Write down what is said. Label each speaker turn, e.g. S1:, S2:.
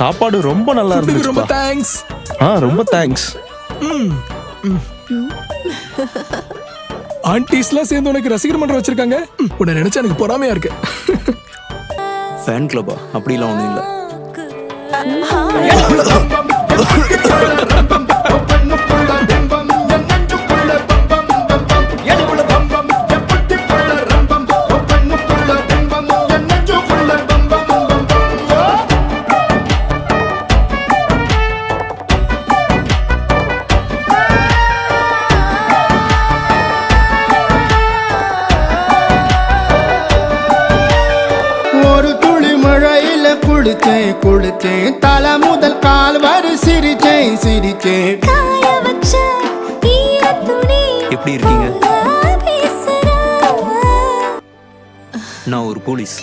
S1: சாப்பாடு ரொம்ப நல்லா இருந்துச்சு.
S2: ரொம்ப தேங்க்ஸ்.
S1: ரொம்ப தேங்க்ஸ்.
S2: ஆன்டிஸ்லாம் சேர்ந்து உனக்கு ரசிகர் மன்றம் வச்சிருக்காங்க. உன்னை நினைச்சா எனக்கு பொறாமையா இருக்கு.
S1: ஃபேன் கிளப்பா? அப்படிலாம் ஒண்ணும் இல்ல.
S3: குளிச்சேன் தலை முதல் கால் வரை சிரிச்சேன்.
S1: எப்படி இருக்கீங்க? நான் ஒரு போலீஸ்.